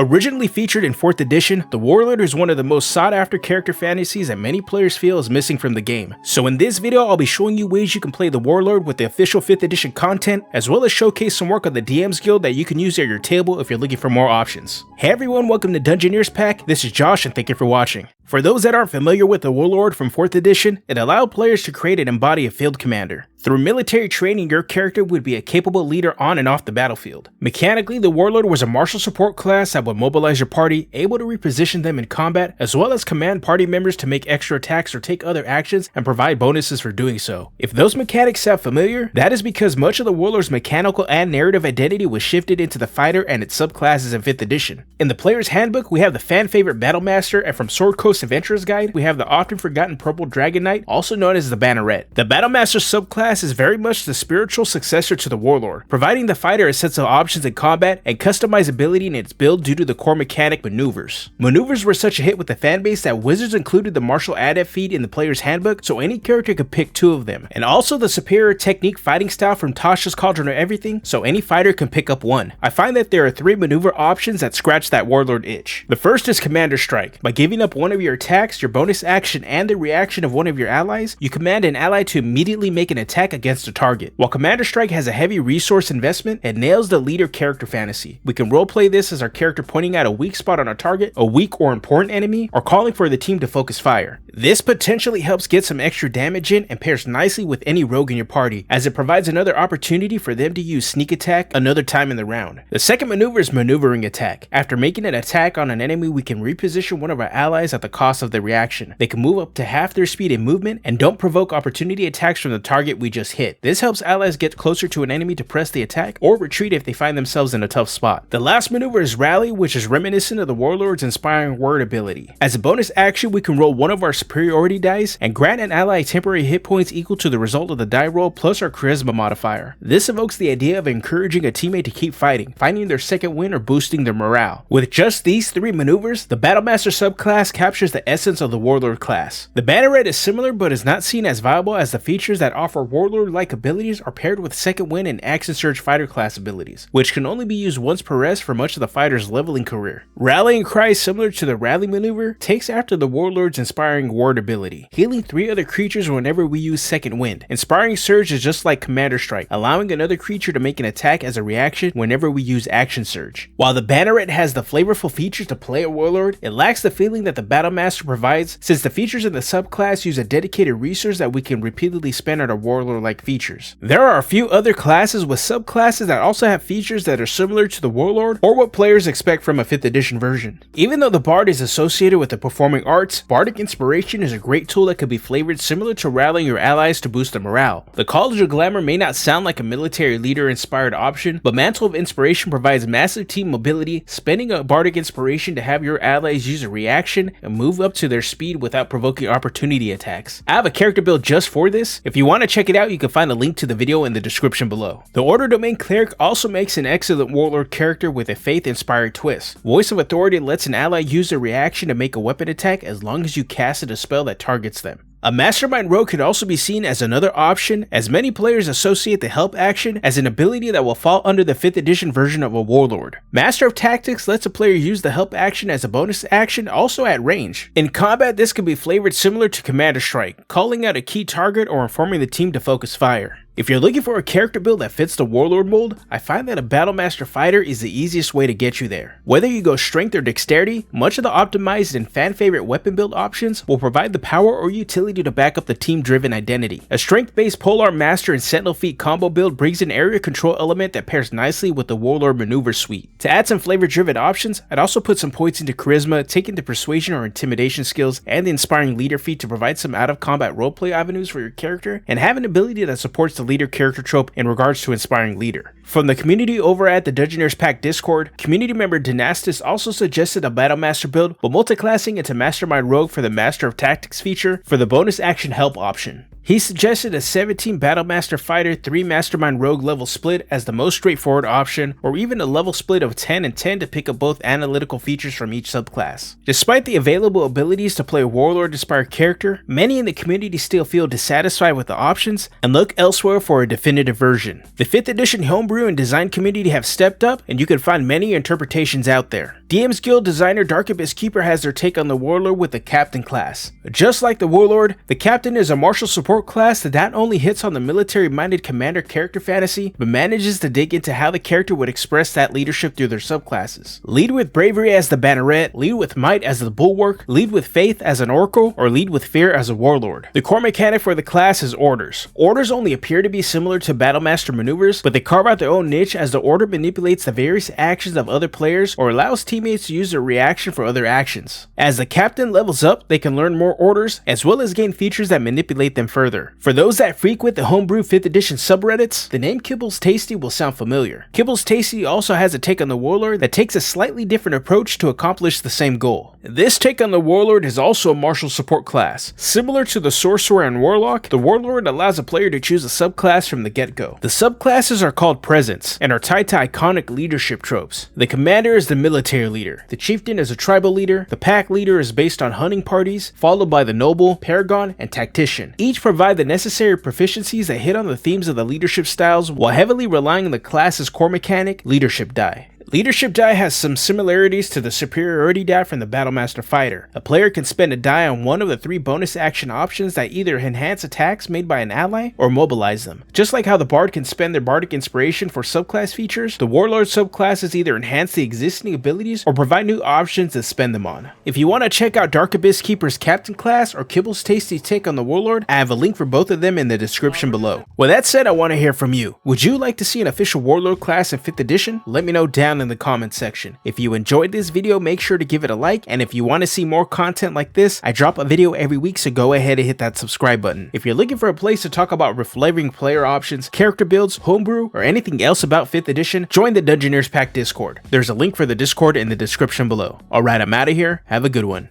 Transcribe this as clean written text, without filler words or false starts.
Originally featured in 4th edition, the Warlord is one of the most sought after character fantasies that many players feel is missing from the game. So in this video, I'll be showing you ways you can play the Warlord with the official 5th edition content, as well as showcase some work on the DM's Guild that you can use at your table if you're looking for more options. Hey everyone, welcome to Dungeoneers Pack. This is Josh and thank you for watching. For those that aren't familiar with the Warlord from 4th edition, it allowed players to create and embody a field commander. Through military training, your character would be a capable leader on and off the battlefield. Mechanically, the Warlord was a martial support class that would mobilize your party, able to reposition them in combat, as well as command party members to make extra attacks or take other actions and provide bonuses for doing so. If those mechanics sound familiar, that is because much of the Warlord's mechanical and narrative identity was shifted into the fighter and its subclasses in 5th edition. In the player's handbook, we have the fan favorite Battlemaster, and from Sword Coast Adventurer's Guide, we have the often forgotten Purple Dragon Knight, also known as the Banneret. The Battlemaster subclass is very much the spiritual successor to the Warlord, providing the fighter a sense of options in combat and customizability in its build due to the core mechanic maneuvers. Maneuvers were such a hit with the fanbase that Wizards included the martial adept feat in the player's handbook, so any character could pick 2 of them, and also the superior technique fighting style from Tasha's Cauldron of Everything, so any fighter can pick up 1. I find that there are 3 maneuver options that scratch that Warlord itch. The first is Commander Strike. By giving up one of your attacks, your bonus action, and the reaction of one of your allies, you command an ally to immediately make an attack against a target. While Commander Strike has a heavy resource investment, it nails the leader character fantasy. We can roleplay this as our character pointing out a weak spot on a target, a weak or important enemy, or calling for the team to focus fire. This potentially helps get some extra damage in and pairs nicely with any rogue in your party, as it provides another opportunity for them to use sneak attack another time in the round. The second maneuver is maneuvering attack. After making an attack on an enemy, we can reposition one of our allies at the cost of the reaction. They can move up to half their speed in movement and don't provoke opportunity attacks from the target we just hit. This helps allies get closer to an enemy to press the attack or retreat if they find themselves in a tough spot. The last maneuver is Rally, which is reminiscent of the Warlord's Inspiring Word ability. As a bonus action, we can roll one of our superiority dice and grant an ally temporary hit points equal to the result of the die roll plus our charisma modifier. This evokes the idea of encouraging a teammate to keep fighting, finding their second win, or boosting their morale. With just these 3 maneuvers, the Battlemaster subclass captures the essence of the Warlord class. The Banneret is similar but is not seen as viable, as the features that offer Warlord-like abilities are paired with second win and action surge fighter class abilities, which can only be used once per rest for much of the fighter's leveling career. Rallying Cry, similar to the Rally maneuver, takes after the Warlord's Inspiring Word ability, healing 3 other creatures whenever we use second wind. Inspiring Surge is just like Commander Strike, allowing another creature to make an attack as a reaction whenever we use Action Surge. While the Banneret has the flavorful features to play a Warlord, it lacks the feeling that the Battlemaster provides, since the features in the subclass use a dedicated resource that we can repeatedly spend on our Warlord-like features. There are a few other classes with subclasses that also have features that are similar to the Warlord or what players expect from a 5th edition version. Even though the Bard is associated with the performing arts, Bardic Inspiration is a great tool that could be flavored similar to rallying your allies to boost their morale. The College of Glamour may not sound like a military leader inspired option, but Mantle of Inspiration provides massive team mobility, spending a Bardic Inspiration to have your allies use a reaction and move up to their speed without provoking opportunity attacks. I have a character build just for this. If you want to check it out, you can find a link to the video in the description below. The Order Domain Cleric also makes an excellent Warlord character with a faith-inspired twist. Voice of Authority lets an ally use a reaction to make a weapon attack as long as you casted a spell that targets them. A Mastermind Rogue could also be seen as another option, as many players associate the help action as an ability that will fall under the 5th edition version of a Warlord. Master of Tactics lets a player use the help action as a bonus action, also at range. In combat, this can be flavored similar to Commander Strike, calling out a key target or informing the team to focus fire. If you're looking for a character build that fits the Warlord mold, I find that a Battlemaster Fighter is the easiest way to get you there. Whether you go strength or dexterity, much of the optimized and fan favorite weapon build options will provide the power or utility to back up the team driven identity. A strength based Polearm Master and Sentinel Feet combo build brings an area control element that pairs nicely with the Warlord maneuver suite. To add some flavor driven options, I'd also put some points into charisma, taking the persuasion or intimidation skills, and the inspiring leader feat to provide some out of combat roleplay avenues for your character, and have an ability that supports the leader character trope in regards to inspiring leader. From the community over at the Dungeoneers Pack Discord, community member Dynastis also suggested a Battlemaster build, but multiclassing into Mastermind Rogue for the Master of Tactics feature for the bonus action help option. He suggested a 17 Battlemaster Fighter 3 Mastermind Rogue level split as the most straightforward option, or even a level split of 10 and 10 to pick up both analytical features from each subclass. Despite the available abilities to play a Warlord-inspired character, many in the community still feel dissatisfied with the options and look elsewhere for a definitive version. The 5th edition Homebrew and design community have stepped up, and you can find many interpretations out there. DM's Guild designer Dark Abyss Keeper has their take on the Warlord with the Captain class. Just like the Warlord, the Captain is a martial support class that not only hits on the military-minded commander character fantasy, but manages to dig into how the character would express that leadership through their subclasses. Lead with Bravery as the Banneret, lead with Might as the Bulwark, lead with Faith as an Oracle, or lead with Fear as a Warlord. The core mechanic for the class is Orders. Orders only appear to be similar to Battlemaster maneuvers, but they carve out their own niche as the Order manipulates the various actions of other players or allows teammates to use their reaction for other actions. As the Captain levels up, they can learn more orders, as well as gain features that manipulate them further. For those that frequent the Homebrew 5th edition subreddits, the name KibblesTasty will sound familiar. KibblesTasty also has a take on the Warlord that takes a slightly different approach to accomplish the same goal. This take on the Warlord is also a martial support class. Similar to the Sorcerer and Warlock, the Warlord allows a player to choose a subclass from the get-go. The subclasses are called presence and are tied to iconic leadership tropes. The Commander is the military leader, the Chieftain is a tribal leader, the Pack leader is based on hunting parties, followed by the Noble, Paragon, and Tactician. Each provide the necessary proficiencies that hit on the themes of the leadership styles while heavily relying on the class's core mechanic, Leadership Die. Leadership Die has some similarities to the Superiority Die from the Battlemaster Fighter. A player can spend a die on one of the 3 bonus action options that either enhance attacks made by an ally or mobilize them. Just like how the Bard can spend their Bardic Inspiration for subclass features, the Warlord subclasses either enhance the existing abilities or provide new options to spend them on. If you want to check out Dark Abyss Keeper's Captain class or KibblesTasty's take on the Warlord, I have a link for both of them in the description below. With that said, I want to hear from you. Would you like to see an official Warlord class in 5th edition? Let me know down in the comment section. If you enjoyed this video, make sure to give it a like, and if you want to see more content like this, I drop a video every week, so go ahead and hit that subscribe button. If you're looking for a place to talk about reflavoring player options, character builds, homebrew, or anything else about 5th edition, join the Dungeoneers Pack Discord. There's a link for the Discord in the description below. Alright, I'm out of here. Have a good one.